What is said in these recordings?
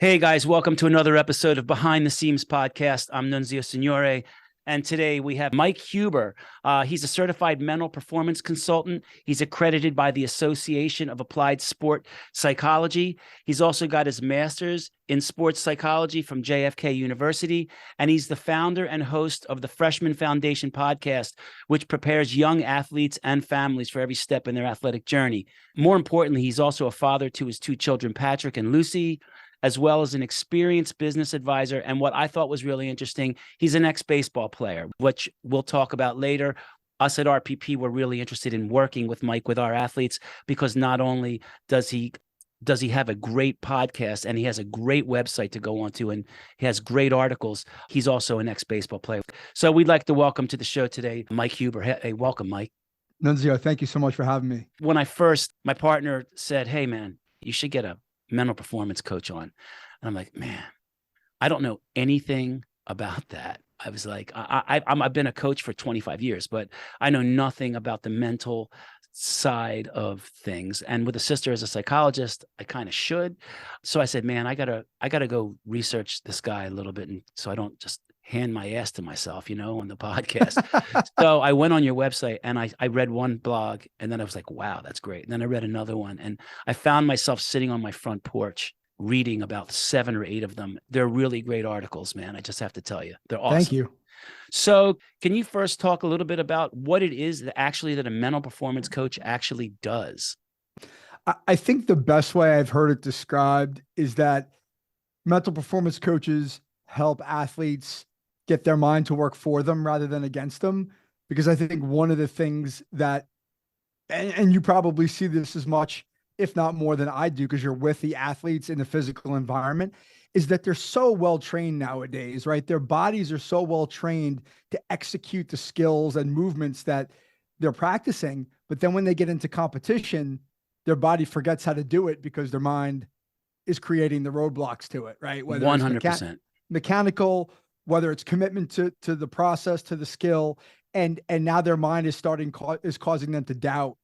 Hey guys, welcome to another episode of Behind the Seams podcast. I'm Nunzio Signore, and today we have Mike Huber. He's a certified mental performance consultant. He's accredited by the Association of Applied Sport Psychology. He's also got his master's in sports psychology from JFK University, and he's the founder and host of the Freshman Foundation podcast, which prepares young athletes and families for every step in their athletic journey. More importantly, he's also a father to his two children, Patrick and Lucy, as well as an experienced business advisor. And what I thought was really interesting, he's an ex-baseball player, which we'll talk about later. Us at RPP, we're really interested in working with Mike, with our athletes, because not only does he have a great podcast and he has a great website to go onto and he has great articles, he's also an ex-baseball player. So we'd like to welcome to the show today, Mike Huber. Hey, welcome, Mike. Nunzio, thank you so much for having me. When my partner said, hey, man, you should get a mental performance coach on. And I'm like, man, I don't know anything about that. I was like, I've been a coach for 25 years, but I know nothing about the mental side of things. And with a sister as a psychologist, I kind of should. So I said, man, I gotta go research this guy a little bit, and so I don't just hand my ass to myself, on the podcast. So I went on your website and I read one blog, and then I was like, wow, that's great. And then I read another one, and I found myself sitting on my front porch reading about 7 or 8 of them. They're really great articles, man. I just have to tell you, they're awesome. Thank you. So can you first talk a little bit about what it is that a mental performance coach actually does? I think the best way I've heard it described is that mental performance coaches help athletes get their mind to work for them rather than against them. Because I think one of the things that, and you probably see this as much, if not more than I do, because you're with the athletes in the physical environment, is that they're so well trained nowadays, right? Their bodies are so well trained to execute the skills and movements that they're practicing. But then when they get into competition, their body forgets how to do it because their mind is creating the roadblocks to it, right? Whether 100%. It's mechanical, whether it's commitment to the process, to the skill, and now their mind is causing them to doubt,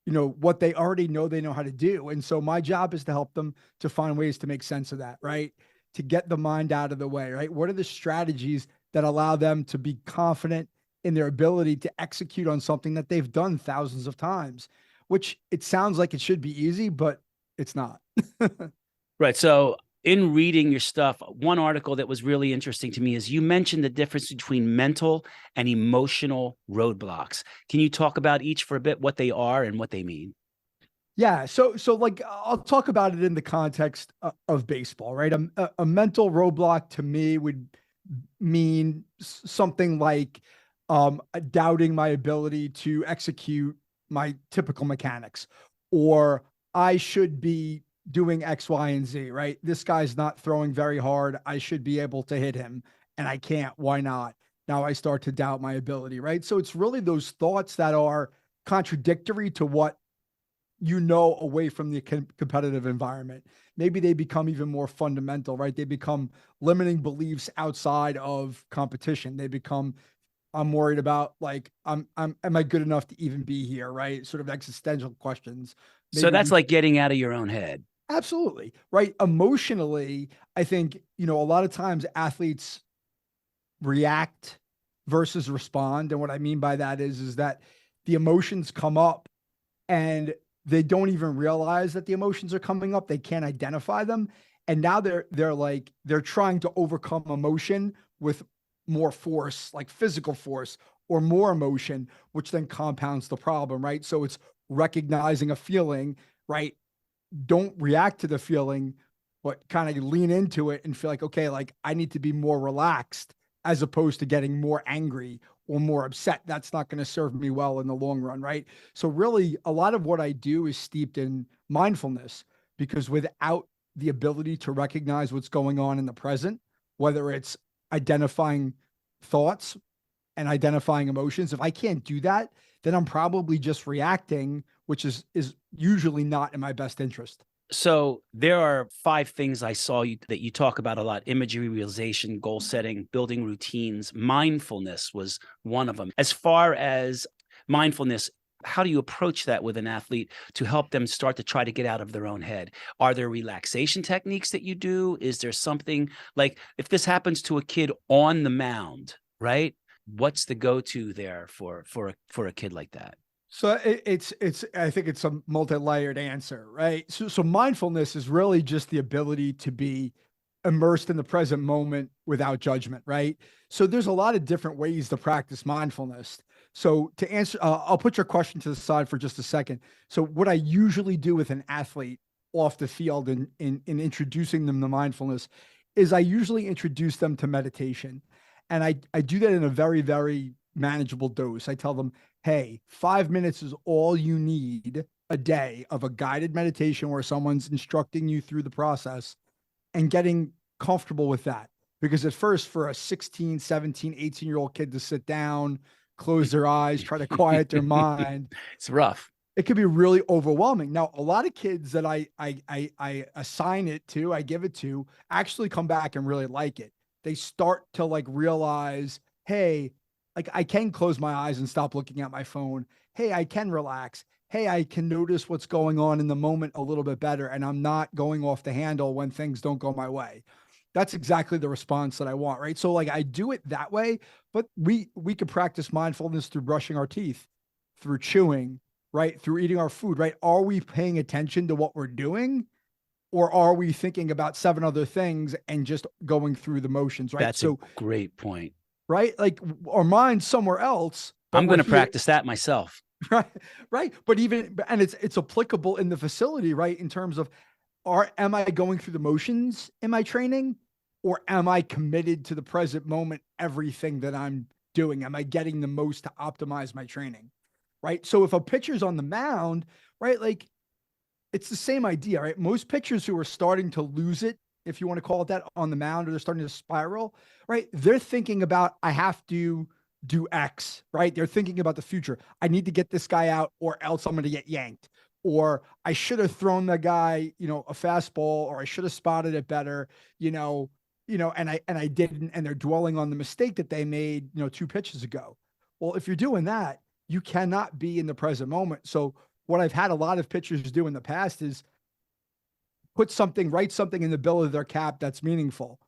what they already know they know how to do. And so my job is to help them to find ways to make sense of that, right? To get the mind out of the way, right? What are the strategies that allow them to be confident in their ability to execute on something that they've done thousands of times, which it sounds like it should be easy, but it's not. Right. So in reading your stuff, one article that was really interesting to me is you mentioned the difference between mental and emotional roadblocks. Can you talk about each for a bit, what they are and what they mean? Yeah. So like I'll talk about it in the context of baseball, right? A mental roadblock to me would mean something like doubting my ability to execute my typical mechanics, or I should be doing X, Y, and Z, right? This guy's not throwing very hard. I should be able to hit him and I can't. Why not? Now I start to doubt my ability, right? So it's really those thoughts that are contradictory to what away from the competitive environment. Maybe they become even more fundamental, right? They become limiting beliefs outside of competition. They become, I'm worried about, like, am I good enough to even be here, right? Sort of existential questions. So that's like getting out of your own head. Absolutely. Right. Emotionally, I think, a lot of times athletes react versus respond. And what I mean by that is that the emotions come up and they don't even realize that the emotions are coming up. They can't identify them. And now they're trying to overcome emotion with more force, like physical force or more emotion, which then compounds the problem, right? So it's recognizing a feeling, right? Don't react to the feeling, but kind of lean into it and feel like, okay, like I need to be more relaxed as opposed to getting more angry or more upset. That's not going to serve me well in the long run, right? So really, a lot of what I do is steeped in mindfulness, because without the ability to recognize what's going on in the present, whether it's identifying thoughts and identifying emotions, if I can't do that, then I'm probably just reacting, which is usually not in my best interest. So there are 5 things I saw that you talk about a lot: imagery, realization, goal setting, building routines. Mindfulness was one of them. As far as mindfulness, How do you approach that with an athlete to help them start to try to get out of their own head? Are there relaxation techniques that you do? Is there something like if this happens to a kid on the mound, right? What's the go-to there for a kid like that? So I think it's a multi-layered answer, right? So mindfulness is really just the ability to be immersed in the present moment without judgment, right? So there's a lot of different ways to practice mindfulness. So to answer, I'll put your question to the side for just a second. So what I usually do with an athlete off the field in introducing them to mindfulness is I usually introduce them to meditation. And I do that in a very, very manageable dose. I tell them, hey, 5 minutes is all you need a day of a guided meditation where someone's instructing you through the process and getting comfortable with that. Because at first, for a 16, 17, 18-year-old kid to sit down, close their eyes, try to quiet their mind, It's rough. it could be really overwhelming. Now, a lot of kids that I assign it to, I give it to, actually come back and really like it. They start to like realize, hey, like I can close my eyes and stop looking at my phone. Hey, I can relax. Hey, I can notice what's going on in the moment a little bit better, and I'm not going off the handle when things don't go my way. That's exactly the response that I want, right? So like I do it that way, but we could practice mindfulness through brushing our teeth, through chewing, right? Through eating our food, right? Are we paying attention to what we're doing? Or are we thinking about seven other things and just going through the motions, right? That's a great point. Right? Like our mind's somewhere else, but I'm we're going to here, practice that myself. right? Right. But even, and it's applicable in the facility, right? In terms of, am I going through the motions in my training, or am I committed to the present moment, everything that I'm doing? Am I getting the most to optimize my training? Right. So if a pitcher's on the mound, right, like it's the same idea, right? Most pitchers who are starting to lose it, if you want to call it that, on the mound, or they're starting to spiral, right? They're thinking about, I have to do X, right? They're thinking about the future. I need to get this guy out or else I'm going to get yanked. Or I should have thrown the guy, a fastball, or I should have spotted it better, and I didn't, and they're dwelling on the mistake that they made, 2 pitches ago. Well, if you're doing that, you cannot be in the present moment. So what I've had a lot of pitchers do in the past is write something in the bill of their cap that's meaningful.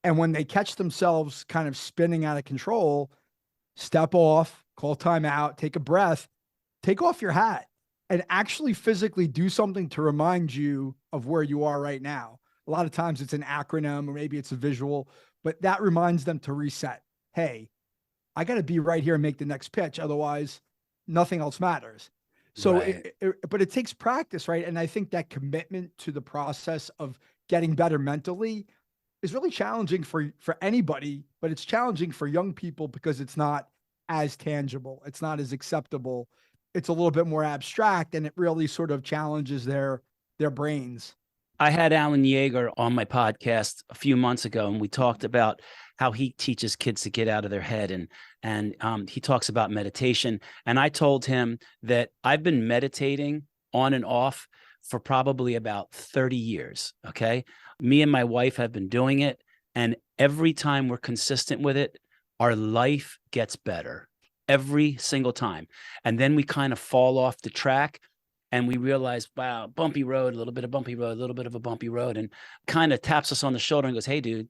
And when they catch themselves kind of spinning out of control, step off, call timeout, take a breath, take off your hat, and actually physically do something to remind you of where you are right now. A lot of times it's an acronym or maybe it's a visual, but that reminds them to reset. Hey, I got to be right here and make the next pitch. Otherwise, nothing else matters. So, Right. but it takes practice, right? And I think that commitment to the process of getting better mentally is really challenging for anybody, but it's challenging for young people because it's not as tangible. It's not as acceptable. It's a little bit more abstract, and it really sort of challenges their brains. I had Alan Yeager on my podcast a few months ago, and we talked about how he teaches kids to get out of their head, and he talks about meditation. And I told him that I've been meditating on and off for probably about 30 years. Okay, me and my wife have been doing it, and every time we're consistent with it, our life gets better every single time. And then we kind of fall off the track and we realize, wow, bumpy road, a little bit of bumpy road, a little bit of a bumpy road, and kind of taps us on the shoulder and goes, hey, dude,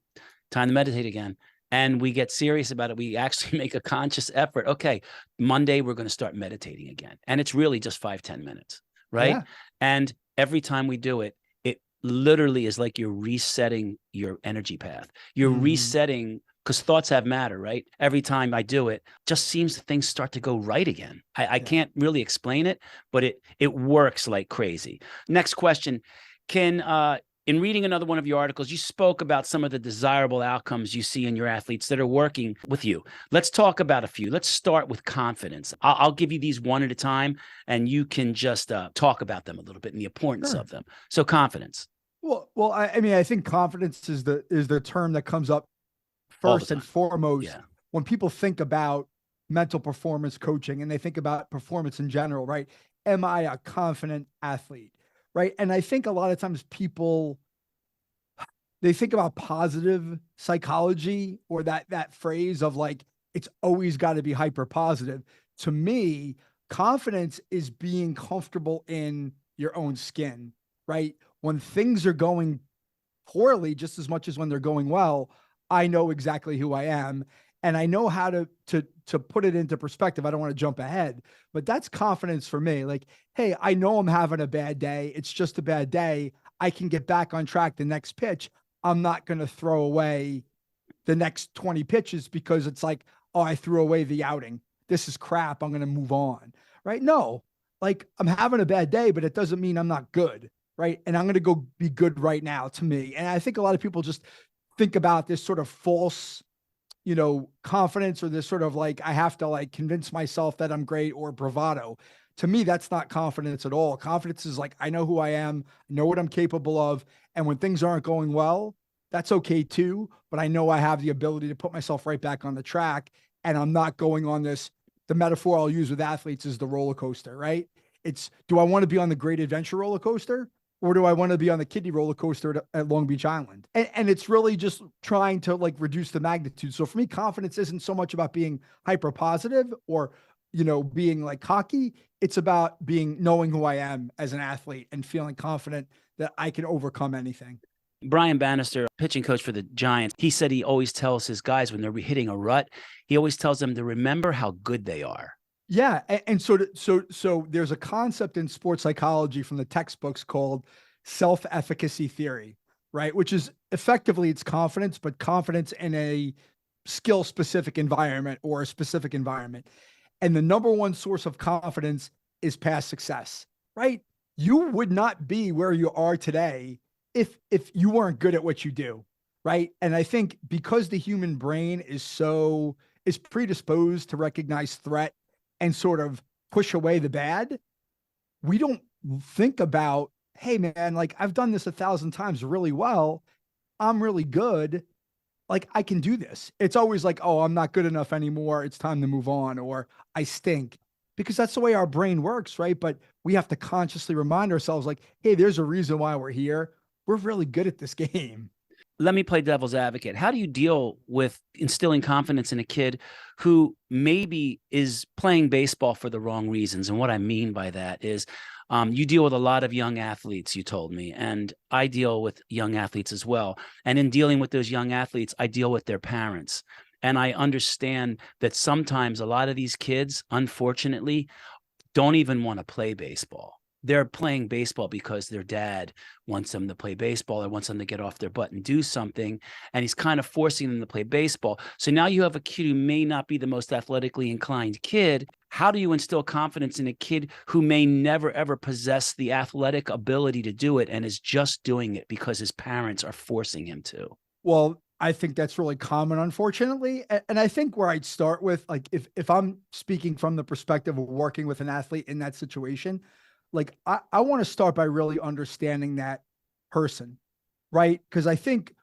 time to meditate again. And we get serious about it. We actually make a conscious effort. Okay, Monday, we're going to start meditating again. And it's really just 5-10 minutes, right? Yeah. And every time we do it, it literally is like you're resetting your energy path. You're resetting, because thoughts have matter, right? Every time I do it, just seems things start to go right again. I can't really explain it, but it works like crazy. Next question. In reading another one of your articles, you spoke about some of the desirable outcomes you see in your athletes that are working with you. Let's talk about a few. Let's start with confidence. I'll give you these one at a time, and you can just talk about them a little bit and the importance of them. So confidence. Well, I mean, I think confidence is the term that comes up first and foremost when people think about mental performance coaching and they think about performance in general, right? Am I a confident athlete? Right. And I think a lot of times they think about positive psychology, or that phrase of like, it's always got to be hyper positive. To me, Confidence is being comfortable in your own skin, right? When things are going poorly, just as much as when they're going well, I know exactly who I am, and I know how to put it into perspective. I don't want to jump ahead, but that's confidence for me. Like, hey, I know I'm having a bad day. It's just a bad day. I can get back on track the next pitch. I'm not going to throw away the next 20 pitches because it's like, oh, I threw away the outing. This is crap. I'm going to move on. Right? No, like I'm having a bad day, but it doesn't mean I'm not good. Right? And I'm going to go be good right now, to me. And I think a lot of people just think about this sort of false, confidence, or this sort of like, I have to like convince myself that I'm great, or bravado. To me, that's not confidence at all. Confidence is like, I know who I am, know what I'm capable of. And when things aren't going well, that's okay too. But I know I have the ability to put myself right back on the track, and I'm not going on this. The metaphor I'll use with athletes is the roller coaster, right? It's, do I want to be on the great adventure roller coaster, or do I want to be on the kiddie roller coaster at Long Beach Island? And it's really just trying to like reduce the magnitude. So for me, confidence isn't so much about being hyper positive or, being like cocky. It's about knowing who I am as an athlete and feeling confident that I can overcome anything. Brian Bannister, pitching coach for the Giants, he said he always tells his guys when they're hitting a rut, he always tells them to remember how good they are. Yeah. And so there's a concept in sports psychology from the textbooks called self-efficacy theory, right? Which is effectively, it's confidence, but confidence in a skill specific environment or a specific environment. And the number one source of confidence is past success, right? You would not be where you are today if you weren't good at what you do, right? And I think because the human brain is predisposed to recognize threat and sort of push away the bad, we don't think about, hey man, like I've done this 1,000 times really well. I'm really good. Like I can do this. It's always like, oh, I'm not good enough anymore. It's time to move on, or I stink, because that's the way our brain works, right? But we have to consciously remind ourselves like, hey, there's a reason why we're here. We're really good at this game. Let me play devil's advocate. How do you deal with instilling confidence in a kid who maybe is playing baseball for the wrong reasons? And what I mean by that is you deal with a lot of young athletes, you told me, and I deal with young athletes as well. And in dealing with those young athletes, I deal with their parents. And I understand that sometimes a lot of these kids, unfortunately, don't even want to play baseball. They're playing baseball because their dad wants them to play baseball or wants them to get off their butt and do something. And he's kind of forcing them to play baseball. So now you have a kid who may not be the most athletically inclined kid. How do you instill confidence in a kid who may never, ever possess the athletic ability to do it and is just doing it because his parents are forcing him to? Well, I think that's really common, unfortunately. And I think where I'd start with, like, if I'm speaking from the perspective of working with an athlete in that situation, like I want to start by really understanding that person, right? Because I think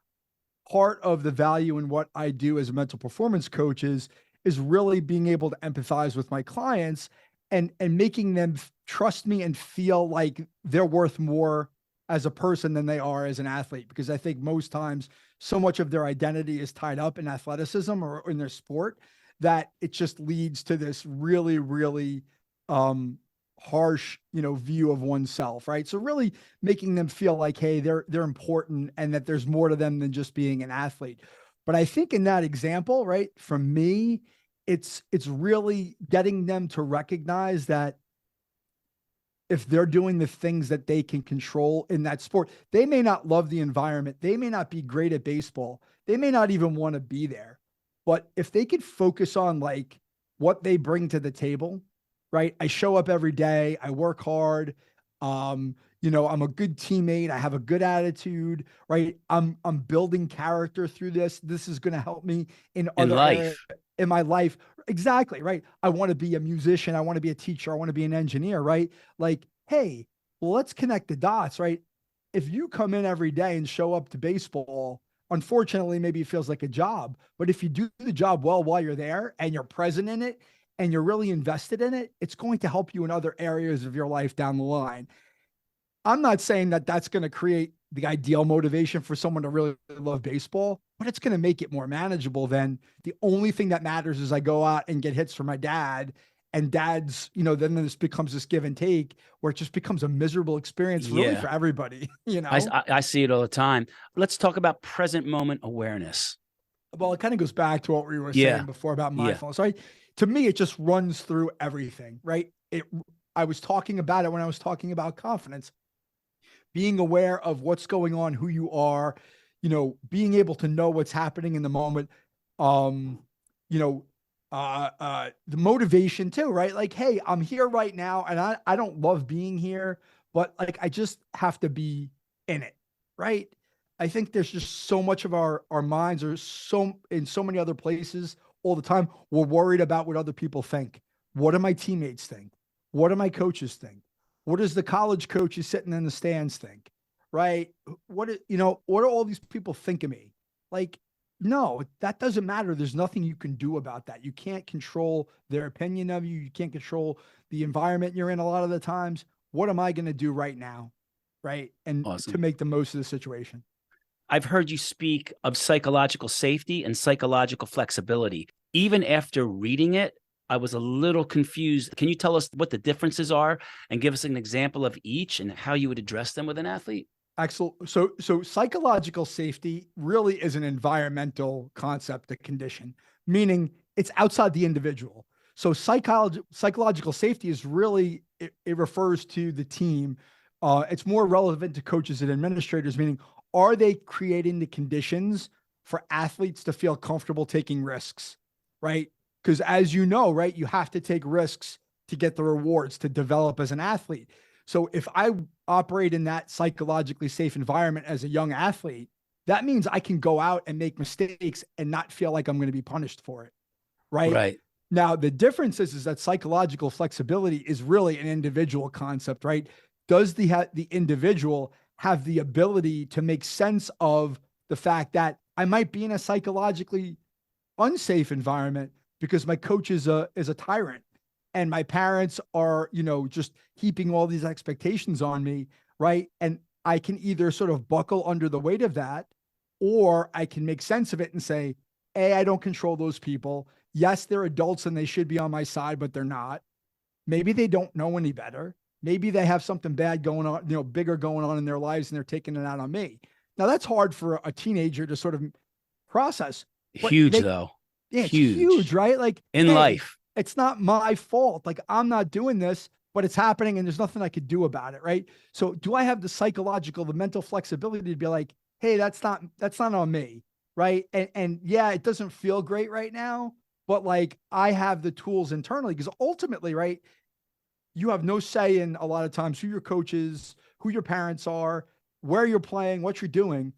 part of the value in what I do as a mental performance coach is really being able to empathize with my clients and making them trust me and feel like they're worth more as a person than they are as an athlete. Because I think most times so much of their identity is tied up in athleticism or in their sport that it just leads to this really, really harsh, view of oneself, right? So really making them feel like, hey, they're important and that there's more to them than just being an athlete. But I think in that example, right, for me, it's really getting them to recognize that if they're doing the things that they can control in that sport, they may not love the environment. They may not be great at baseball. They may not even want to be there. But if they could focus on like what they bring to the table, right? I show up every day. I work hard. I'm a good teammate. I have a good attitude, right? I'm building character through this. This is going to help me in other areas in my life. Exactly, right? I want to be a musician. I want to be a teacher. I want to be an engineer, right? Like, hey, well, let's connect the dots, right? If you come in every day and show up to baseball, unfortunately, maybe it feels like a job, but if you do the job well while you're there and you're present in it and you're really invested in it, it's going to help you in other areas of your life down the line. I'm not saying that that's going to create the ideal motivation for someone to really love baseball, but it's going to make it more manageable than the only thing that matters is I go out and get hits for my dad and dads, then this becomes this give and take where it just becomes a miserable experience really for everybody, I see it all the time. Let's talk about present moment awareness. Well, it kind of goes back to what we were Yeah. saying before about Yeah. mindfulness. So to me, it just runs through everything, right? I was talking about it when I was talking about confidence, being aware of what's going on, who you are, being able to know what's happening in the moment. You know, the motivation too, right? Like, hey, I'm here right now and I don't love being here, but like, I just have to be in it, right? I think there's just so much of our minds are in so many other places all the time. We're worried about what other people think. What do my teammates think? What do my coaches think? What does the college coaches sitting in the stands think? Right? What do all these people think of me? Like, no, that doesn't matter. There's nothing you can do about that. You can't control their opinion of you. You can't control the environment you're in a lot of the times. What am I going to do right now? Right. And Awesome. to make the most of the situation. I've heard you speak of psychological safety and psychological flexibility. Even after reading it, I was a little confused. Can you tell us what the differences are and give us an example of each and how you would address them with an athlete? Axel, so psychological safety really is an environmental concept, a condition, meaning it's outside the individual. So psychological safety is really, it refers to the team. It's more relevant to coaches and administrators, meaning are they creating the conditions for athletes to feel comfortable taking risks, right? Because as you know, right, you have to take risks to get the rewards to develop as an athlete. So if I operate in that psychologically safe environment as a young athlete, that means I can go out and make mistakes and not feel like I'm going to be punished for it. Right. Right. Now, the difference is that psychological flexibility is really an individual concept, right? Does the individual have the ability to make sense of the fact that I might be in a psychologically unsafe environment because my coach is a tyrant and my parents are, just heaping all these expectations on me, right? And I can either sort of buckle under the weight of that, or I can make sense of it and say, A, I don't control those people. Yes, they're adults and they should be on my side, but they're not. Maybe they don't know any better. Maybe they have something bad going on, bigger going on in their lives and they're taking it out on me. Now that's hard for a teenager to sort of process. Huge though. Yeah, it's huge, right? Like in life. It's not my fault. Like I'm not doing this, but it's happening and there's nothing I could do about it. Right. So do I have the mental flexibility to be like, hey, that's not on me. Right. And yeah, it doesn't feel great right now, but like I have the tools internally because ultimately, right, you have no say in a lot of times who your coach is, who your parents are, where you're playing, what you're doing.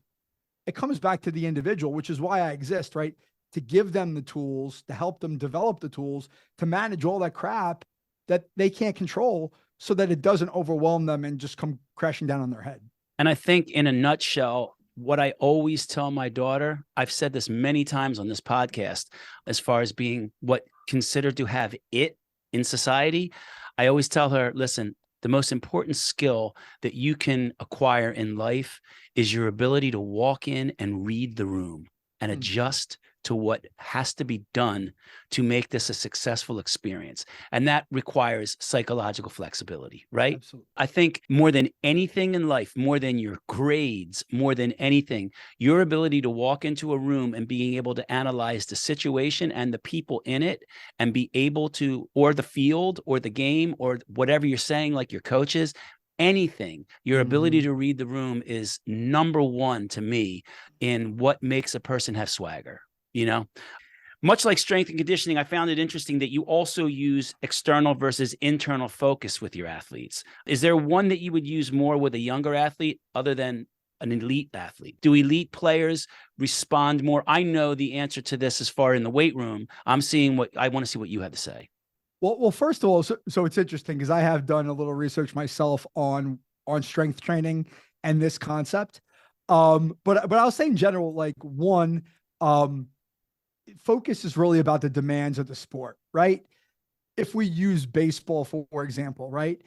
It comes back to the individual, which is why I exist, right? To give them the tools, to help them develop the tools, to manage all that crap that they can't control so that it doesn't overwhelm them and just come crashing down on their head. And I think in a nutshell, what I always tell my daughter, I've said this many times on this podcast, as far as being what considered to have it in society, I always tell her, listen, the most important skill that you can acquire in life is your ability to walk in and read the room and adjust to what has to be done to make this a successful experience. And that requires psychological flexibility, right? Absolutely. I think more than anything in life, more than your grades, more than anything, your ability to walk into a room and being able to analyze the situation and the people in it and be able to, or the field or the game or whatever you're saying, like your coaches, anything, your ability to read the room is number one to me in what makes a person have swagger. Much like strength and conditioning, I found it interesting that you also use external versus internal focus with your athletes. Is there one that you would use more with a younger athlete other than an elite athlete? Do elite players respond more? I know the answer to this as far in the weight room. I want to see what you have to say. Well, first of all, so it's interesting because I have done a little research myself on strength training and this concept. But I'll say in general, like one, focus is really about the demands of the sport, right? If we use baseball, for example, right?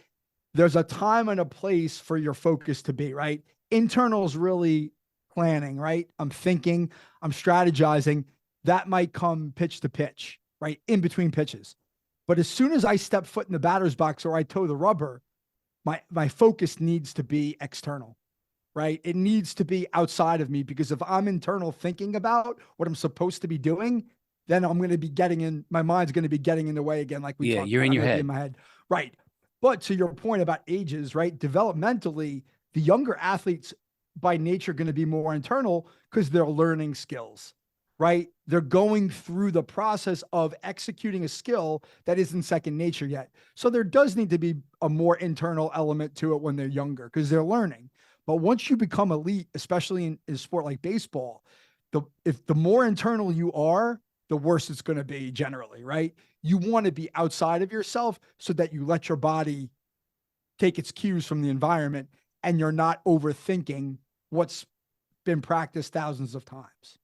There's a time and a place for your focus to be, right? Internal is really planning, right? I'm thinking, I'm strategizing. That might come pitch to pitch, right? In between pitches. But as soon as I step foot in the batter's box or I toe the rubber, my focus needs to be external, right? It needs to be outside of me, because if I'm internal thinking about what I'm supposed to be doing, then I'm going to be my mind's going to be getting in the way again, like we Yeah, talked you're about. in I'm your going to be head. in my head. Right. But to your point about ages, right? Developmentally, the younger athletes by nature going to be more internal because they're learning skills, right? They're going through the process of executing a skill that isn't second nature yet. So there does need to be a more internal element to it when they're younger, because they're learning. But once you become elite, especially in a sport like baseball, if the more internal you are, the worse it's going to be generally, right? You want to be outside of yourself so that you let your body take its cues from the environment and you're not overthinking what's been practiced thousands of times.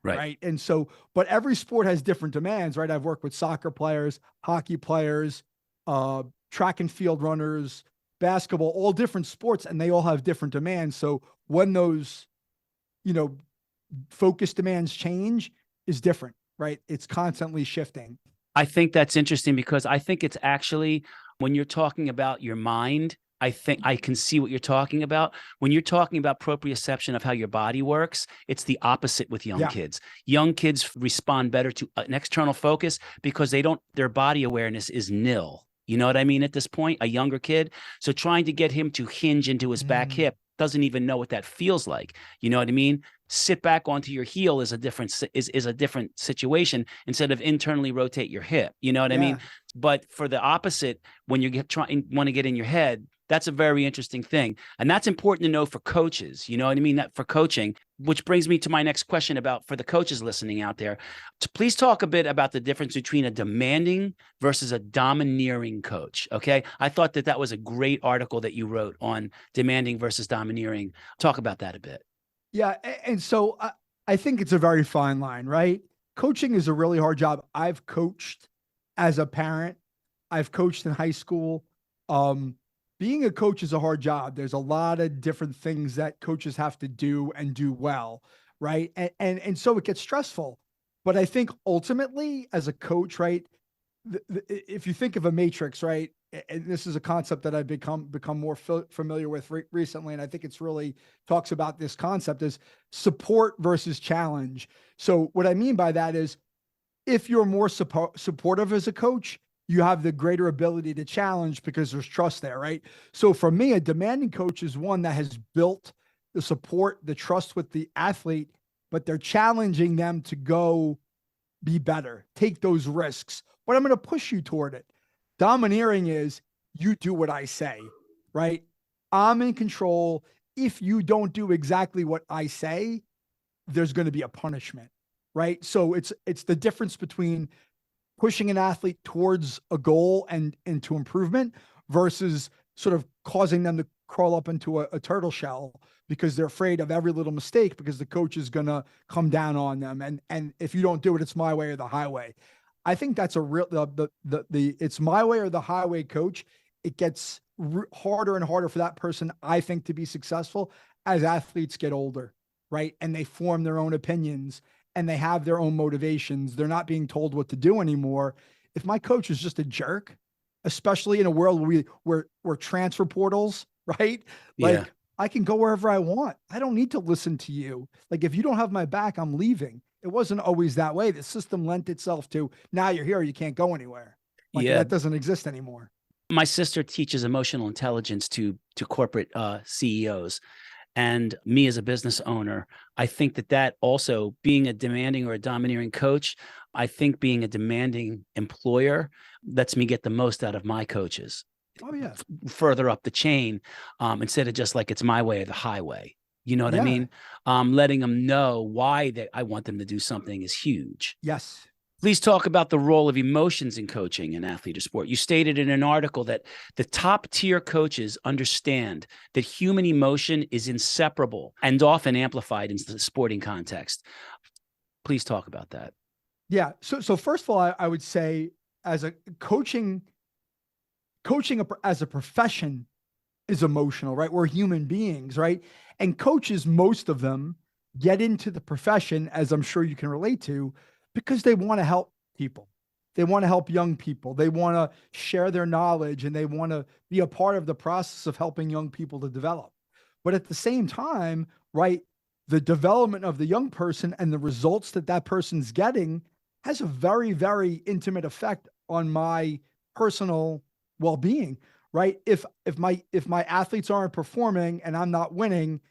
Right. And so, but every sport has different demands, right? I've worked with soccer players, hockey players, track and field runners, basketball, all different sports, and they all have different demands. So when those, focus demands change is different, right? It's constantly shifting. I think that's interesting because I think it's actually, when you're talking about your mind, I think I can see what you're talking about. When you're talking about proprioception of how your body works, it's the opposite with young kids. Young kids respond better to an external focus because their body awareness is nil. You know what I mean? At this point, a younger kid. So trying to get him to hinge into his back hip, doesn't even know what that feels like. You know what I mean? Sit back onto your heel is a different situation instead of internally rotate your hip. You know what I mean? But for the opposite, when you want to get in your head, that's a very interesting thing. And that's important to know for coaches. You know what I mean? That for coaching, which brings me to my next question about for the coaches listening out there. Please talk a bit about the difference between a demanding versus a domineering coach. Okay. I thought that was a great article that you wrote on demanding versus domineering. Talk about that a bit. Yeah. And so I think it's a very fine line, right? Coaching is a really hard job. I've coached as a parent. I've coached in high school. Being a coach is a hard job. There's a lot of different things that coaches have to do and do well, right? And so it gets stressful. But I think ultimately, as a coach, right, if you think of a matrix, right, and this is a concept that I've become more familiar with recently, and I think it's really talks about this concept is support versus challenge. So what I mean by that is, if you're more supportive as a coach, you have the greater ability to challenge because there's trust there, right? So for me, a demanding coach is one that has built the support, the trust with the athlete, but they're challenging them to go be better, take those risks, but I'm going to push you toward it. Domineering is you do what I say, right? I'm in control. If you don't do exactly what I say, there's going to be a punishment, right? So it's the difference between pushing an athlete towards a goal and into improvement versus sort of causing them to crawl up into a turtle shell because they're afraid of every little mistake because the coach is going to come down on them. And if you don't do it, it's my way or the highway. I think that's a real, it's my way or the highway coach. It gets harder and harder for that person, I think, to be successful as athletes get older, right? And they form their own opinions and they have their own motivations. They're not being told what to do anymore. If my coach is just a jerk, especially in a world where we're transfer portals, right? Like I can go wherever I want. I don't need to listen to you. Like if you don't have my back, I'm leaving. It wasn't always that way. The system lent itself to now you're here, you can't go anywhere. Like that doesn't exist anymore. My sister teaches emotional intelligence to corporate CEOs. And me as a business owner, I think that also being a demanding or a domineering coach, I think being a demanding employer lets me get the most out of my coaches. Oh yeah. Further up the chain, instead of just like it's my way or the highway. You know what I mean? Letting them know why I want them to do something is huge. Yes. Please talk about the role of emotions in coaching an athlete or sport. You stated in an article that the top tier coaches understand that human emotion is inseparable and often amplified in the sporting context. Please talk about that. Yeah. So first of all, I would say as a coaching as a profession is emotional, right? We're human beings, right? And coaches, most of them get into the profession, as I'm sure you can relate to, because they want to help people. They want to help young people. They want to share their knowledge, and they want to be a part of the process of helping young people to develop. But at the same time, right, the development of the young person and the results that that person's getting has a very, very intimate effect on my personal well-being, right? If my athletes aren't performing and I'm not winning,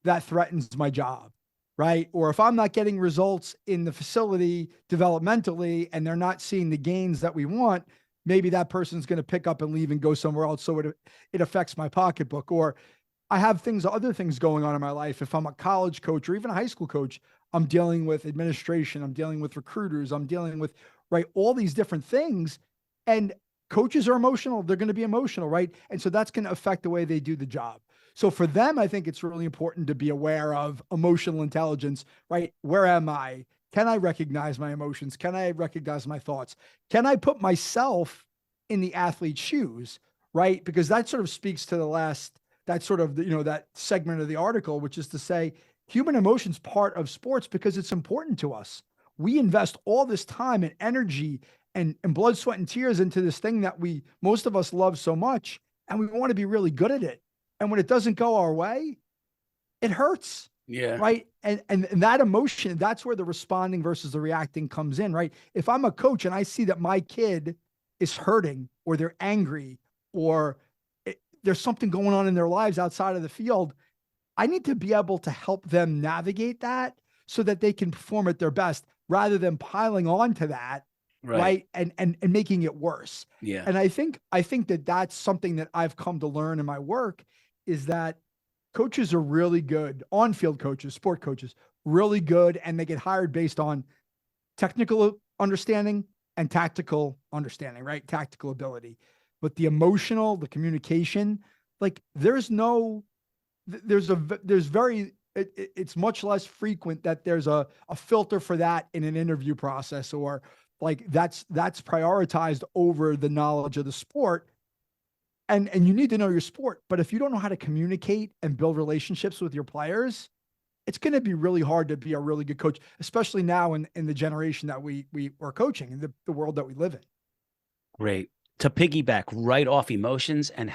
that threatens my job, right? Or if I'm not getting results in the facility developmentally and they're not seeing the gains that we want, maybe that person's going to pick up and leave and go somewhere else. So it affects my pocketbook. Or I have other things going on in my life. If I'm a college coach or even a high school coach, I'm dealing with administration, I'm dealing with recruiters, I'm dealing with, right, all these different things. And coaches are emotional. They're going to be emotional, right? And so that's going to affect the way they do the job. So for them, I think it's really important to be aware of emotional intelligence, right? Where am I? Can I recognize my emotions? Can I recognize my thoughts? Can I put myself in the athlete's shoes, right? Because that sort of speaks to that sort of, that segment of the article, which is to say, human emotions part of sports because it's important to us. We invest all this time and energy and blood, sweat, and tears into this thing that most of us love so much, and we want to be really good at it. And when it doesn't go our way, it hurts. Yeah. Right. And that emotion, that's where the responding versus the reacting comes in, right? If I'm a coach and I see that my kid is hurting or they're angry or there's something going on in their lives outside of the field, I need to be able to help them navigate that so that they can perform at their best rather than piling on to that. Right. And making it worse. Yeah. And I think that that's something that I've come to learn in my work is that coaches are really good, on-field coaches, sport coaches, really good, and they get hired based on technical understanding and tactical understanding, right? Tactical ability. But the emotional, the communication, like it's much less frequent that there's a filter for that in an interview process, or like that's prioritized over the knowledge of the sport. And you need to know your sport, but if you don't know how to communicate and build relationships with your players, it's going to be really hard to be a really good coach, especially now in the generation that we are coaching, in the world that we live in. Great. To piggyback right off emotions and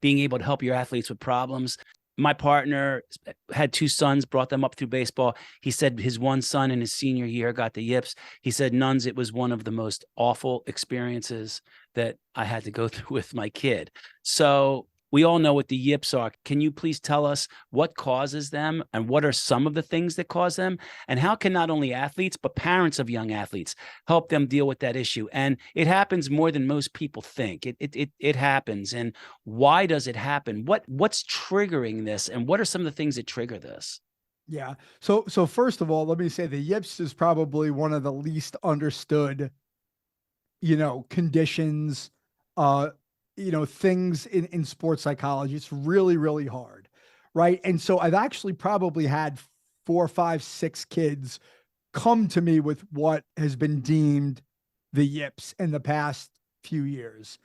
being able to help your athletes with problems. My partner had 2 sons, brought them up through baseball. He said his one son in his senior year got the yips. He said, Nuns, it was one of the most awful experiences that I had to go through with my kid. So we all know what the yips are. Can you please tell us what causes them and what are some of the things that cause them? And how can not only athletes, but parents of young athletes help them deal with that issue? And it happens more than most people think. It happens. And why does it happen? What's triggering this? And what are some of the things that trigger this? Yeah. So first of all, let me say the yips is probably one of the least understood, conditions, things in sports psychology. It's really, really hard. Right. And so I've actually probably had 4, 5, 6 kids come to me with what has been deemed the yips in the past few years.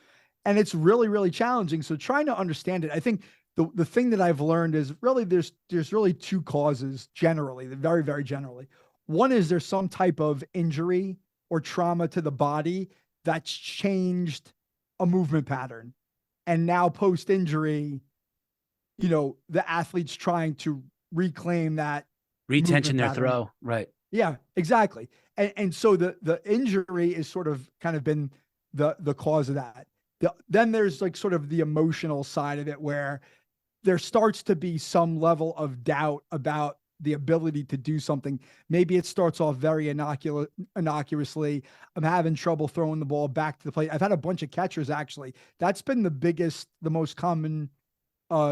And it's really, really challenging. So trying to understand it, I think the thing that I've learned is really there's really 2 causes generally, very, very generally. One is there's some type of injury or trauma to the body that's changed a movement pattern. And now post-injury, the athlete's trying to reclaim that Retention, their pattern. throw. Right. Yeah, exactly. And so the injury is sort of kind of been the cause of that. Then there's like sort of the emotional side of it where there starts to be some level of doubt about the ability to do something. Maybe it starts off very innocuously. I'm having trouble throwing the ball back to the plate. I've had a bunch of catchers, actually. That's been the most common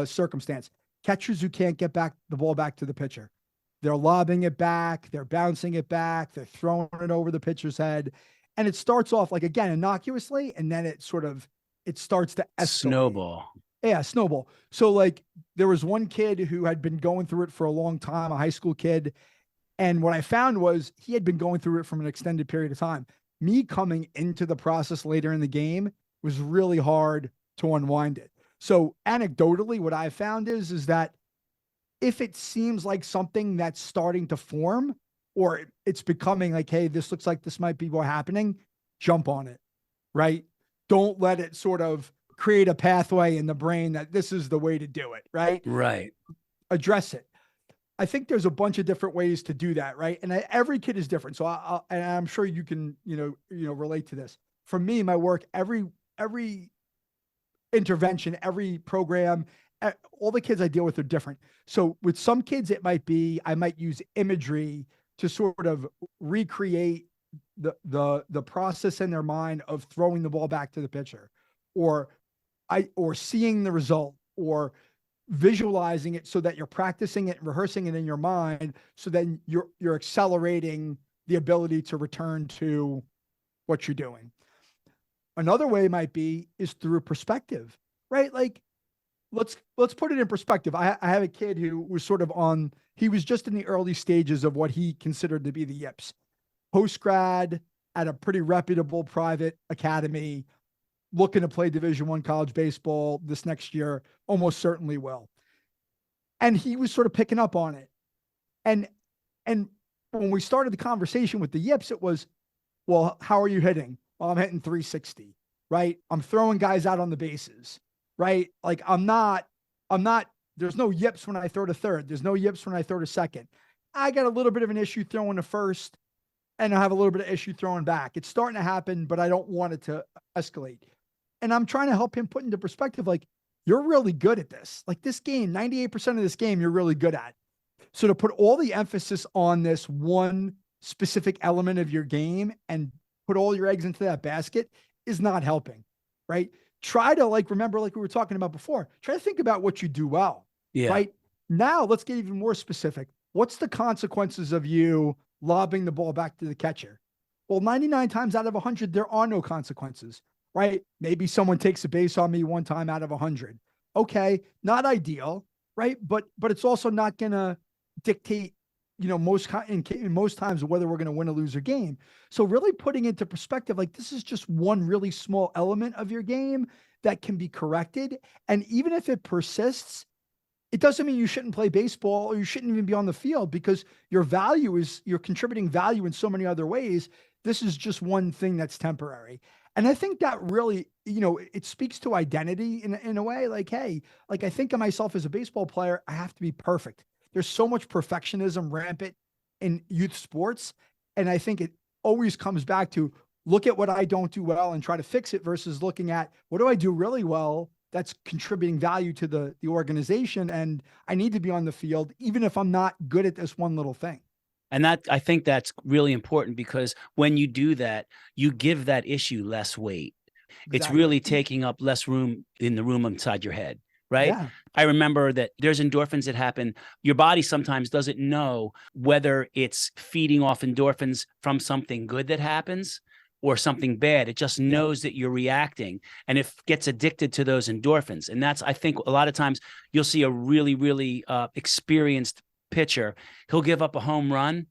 circumstance. Catchers who can't get the ball back to the pitcher. They're lobbing it back. They're bouncing it back. They're throwing it over the pitcher's head. And it starts off like, again, innocuously. And then it starts to escalate. Snowball. Yeah, snowball. So like there was one kid who had been going through it for a long time, a high school kid. And what I found was he had been going through it from an extended period of time. Me coming into the process later in the game was really hard to unwind it. So anecdotally, what I found is that if it seems like something that's starting to form or it's becoming like, hey, this looks like this might be what's happening, jump on it, right? Don't let it sort of create a pathway in the brain that this is the way to do it, right? Right. Address it. I think there's a bunch of different ways to do that, right? And every kid is different. So and I'm sure you can, relate to this. For me, my work, every intervention, every program, all the kids I deal with are different. So with some kids, it might be, I might use imagery to sort of recreate the process in their mind of throwing the ball back to the pitcher, or seeing the result, or visualizing it so that you're practicing it and rehearsing it in your mind. So then you're accelerating the ability to return to what you're doing. Another way might be is through perspective, right? Like let's put it in perspective. I have a kid who was sort of he was just in the early stages of what he considered to be the Yips. Post-grad at a pretty reputable private academy, looking to play Division I college baseball this next year, almost certainly will. And he was sort of picking up on it. And when we started the conversation with the Yips, it was, well, how are you hitting? Well, I'm hitting 360, right? I'm throwing guys out on the bases, right? Like I'm not, there's no Yips when I throw to third. There's no Yips when I throw to second. I got a little bit of an issue throwing to first, and I have a little bit of issue throwing back. It's starting to happen, but I don't want it to escalate. And I'm trying to help him put into perspective, like, you're really good at this. Like this game, 98% of this game, you're really good at. So to put all the emphasis on this one specific element of your game and put all your eggs into that basket is not helping, right? Try to remember, like we were talking about before, try to think about what you do well, right? Now let's get even more specific. What's the consequences of you lobbing the ball back to the catcher? Well, 99 times out of 100, there are no consequences, right? Maybe someone takes a base on me one time out of 100. Okay, not ideal, right? But it's also not going to dictate, most times whether we're going to win or lose a game. So really putting into perspective, like this is just one really small element of your game that can be corrected. And even if it persists, it doesn't mean you shouldn't play baseball or you shouldn't even be on the field, because you're contributing value in so many other ways. This is just one thing that's temporary. And I think that really, it speaks to identity in a way, like, hey, like I think of myself as a baseball player, I have to be perfect. There's so much perfectionism rampant in youth sports. And I think it always comes back to look at what I don't do well and try to fix it versus looking at what do I do really well that's contributing value to the organization. And I need to be on the field, even if I'm not good at this one little thing. And I think that's really important, because when you do that, you give that issue less weight. Exactly. It's really taking up less room in the room inside your head, right? Yeah. I remember that there's endorphins that happen. Your body sometimes doesn't know whether it's feeding off endorphins from something good that happens or something bad. It just knows that you're reacting, and it gets addicted to those endorphins. And that's, I think, a lot of times you'll see a really, really experienced pitcher. He'll give up a home run,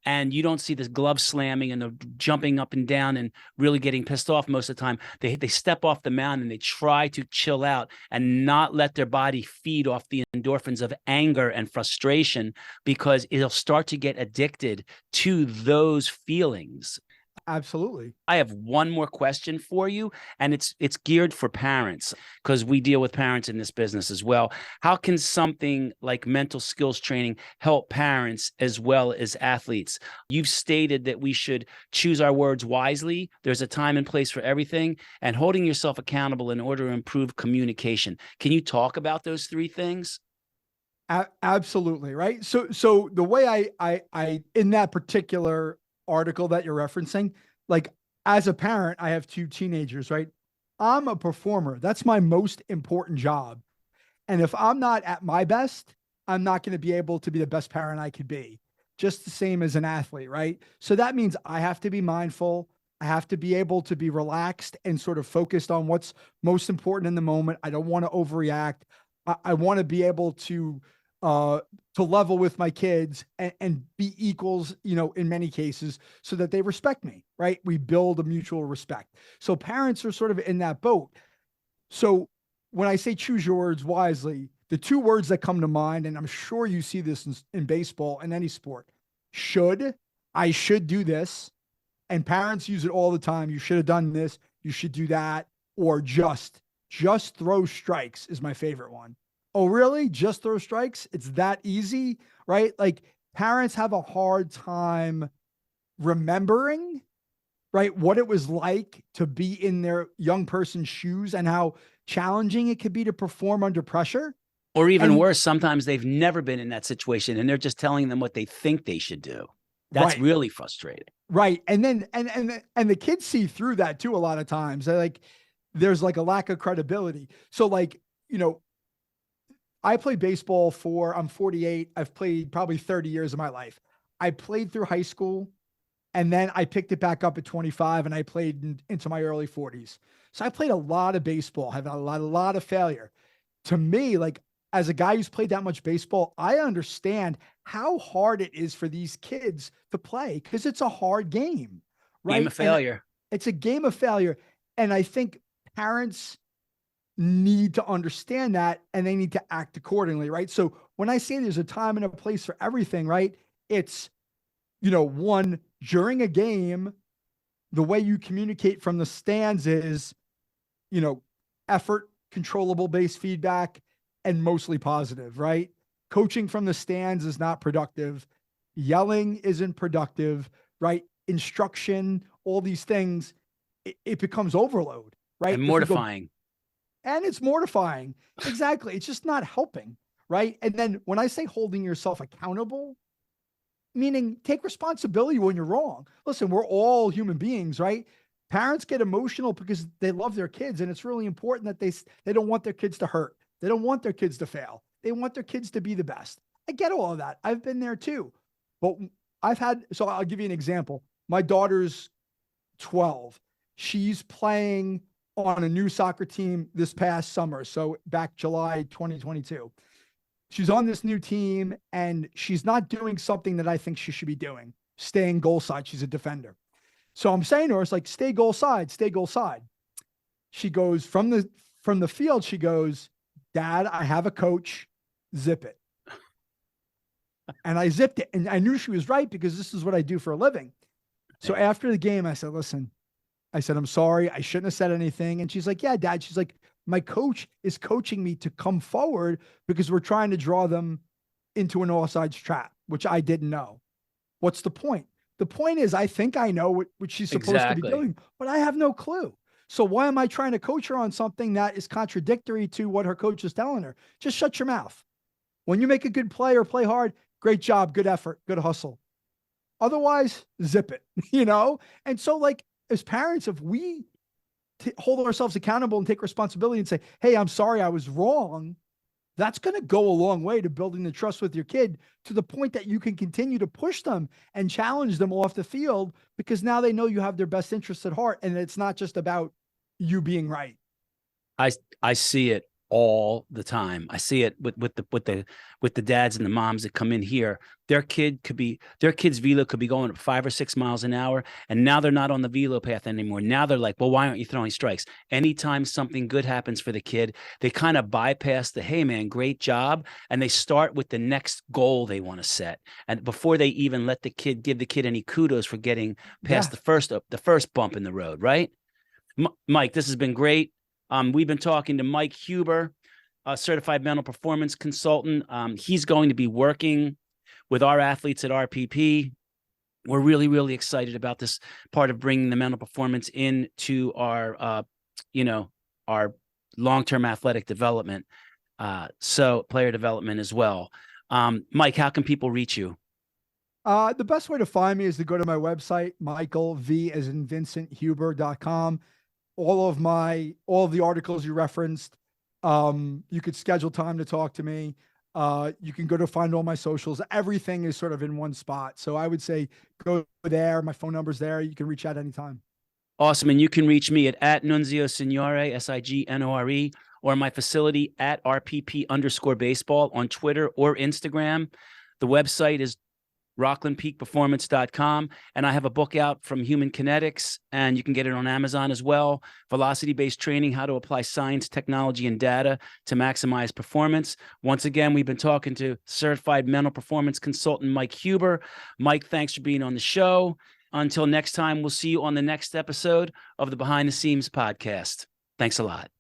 and you don't see this glove slamming and the jumping up and down and really getting pissed off. Most of the time they step off the mound and they try to chill out and not let their body feed off the endorphins of anger and frustration, because it'll start to get addicted to those feelings. Absolutely. I have one more question for you, and it's geared for parents, because we deal with parents in this business as well. How can something like mental skills training help parents as well as athletes? You've stated that we should choose our words wisely. There's a time and place for everything, and holding yourself accountable in order to improve communication. Can you talk about those three things? Absolutely. Right. So the way I in that particular article that you're referencing, like as a parent, I have two teenagers, right? I'm a performer. That's my most important job. And if I'm not at my best, I'm not going to be able to be the best parent I could be. Just the same as an athlete, right? So that means I have to be mindful. I have to be able to be relaxed and sort of focused on what's most important in the moment. I don't want to overreact. I want to be able to level with my kids and be equals, in many cases, so that they respect me, right? We build a mutual respect. So parents are sort of in that boat. So when I say choose your words wisely, the two words that come to mind, and I'm sure you see this in baseball and any sport, I should do this, And parents use it all the time. You should have done this. You should do that. Or just throw strikes is my favorite one. Oh, really? Just throw strikes? It's that easy, right? Like parents have a hard time remembering, right, what it was like to be in their young person's shoes and how challenging it could be to perform under pressure. Or even worse, sometimes they've never been in that situation and they're just telling them what they think they should do. That's really frustrating. Right. And then, and the kids see through that too. A lot of times they're like, there's like a lack of credibility. So like, you know, I played baseball I'm 48. I've played probably 30 years of my life. I played through high school and then I picked it back up at 25 and I played into my early 40s. So I played a lot of baseball, have a lot of failure. To me, like as a guy who's played that much baseball, I understand how hard it is for these kids to play because it's a hard game, right? Game of failure. It's a game of failure. And I think parents need to understand that and they need to act accordingly, right? So when I say there's a time and a place for everything, right? It's, you know, one, during a game, the way you communicate from the stands is, you know, effort, controllable base feedback, and mostly positive, right? Coaching from the stands is not productive. Yelling isn't productive, right? Instruction, all these things, it becomes overload, right? And mortifying. And it's mortifying. Exactly. It's just not helping, right? And then when I say holding yourself accountable, meaning take responsibility when you're wrong. Listen, we're all human beings, right? Parents get emotional because they love their kids, and it's really important that they don't want their kids to hurt. They don't want their kids to fail. They want their kids to be the best. I get all of that. I've been there too. But so I'll give you an example. My daughter's 12. She's playing on a new soccer team this past summer. So back July 2022. She's on this new team and she's not doing something that I think she should be doing. Staying goal side. She's a defender. So I'm saying to her, it's like, stay goal side, stay goal side. She goes from the field. She goes, Dad, I have a coach, zip it. And I zipped it. And I knew she was right because this is what I do for a living. So after the game, I said, listen, I'm sorry. I shouldn't have said anything. And she's like, yeah, Dad. She's like, my coach is coaching me to come forward because we're trying to draw them into an offsides trap, which I didn't know. What's the point? The point is, I think I know what she's supposed to be doing, but I have no clue. So why am I trying to coach her on something that is contradictory to what her coach is telling her? Just shut your mouth. When you make a good play or play hard, great job, good effort, good hustle. Otherwise, zip it, you know? And so like as parents, if we hold ourselves accountable and take responsibility and say, hey, I'm sorry, I was wrong, that's going to go a long way to building the trust with your kid to the point that you can continue to push them and challenge them off the field because now they know you have their best interests at heart and it's not just about you being right. I see it all the time. I see it with the dads and the moms that come in here. Their kid's velo could be going at 5 or 6 miles an hour, and now they're not on the velo path anymore. Now they're like, well, why aren't you throwing strikes? Anytime something good happens for the kid, they kind of bypass the, hey man, great job, and they start with the next goal they want to set, and before they even let give the kid any kudos for getting past the first bump in the road, right? Mike, this has been great. We've been talking to Mike Huber, a certified mental performance consultant. He's going to be working with our athletes at RPP. We're really, really excited about this part of bringing the mental performance into our, our long-term athletic development. So player development as well. Mike, how can people reach you? The best way to find me is to go to my website, michaelv.vincenthuber.com. All of the articles you referenced, you could schedule time to talk to me. You can go to find all my socials. Everything is sort of in one spot. So I would say go there. My phone number's there. You can reach out anytime. Awesome. And you can reach me at Nunzio Signore, Signore, or my facility at RPP_baseball on Twitter or Instagram. The website is rocklandpeakperformance.com, and I have a book out from Human Kinetics, and you can get it on Amazon as well. Velocity-based training, how to apply science, technology, and data to maximize performance. Once again, we've been talking to certified mental performance consultant Mike Huber. Mike, thanks for being on the show. Until next time, we'll see you on the next episode of the Behind the Seams podcast. Thanks a lot.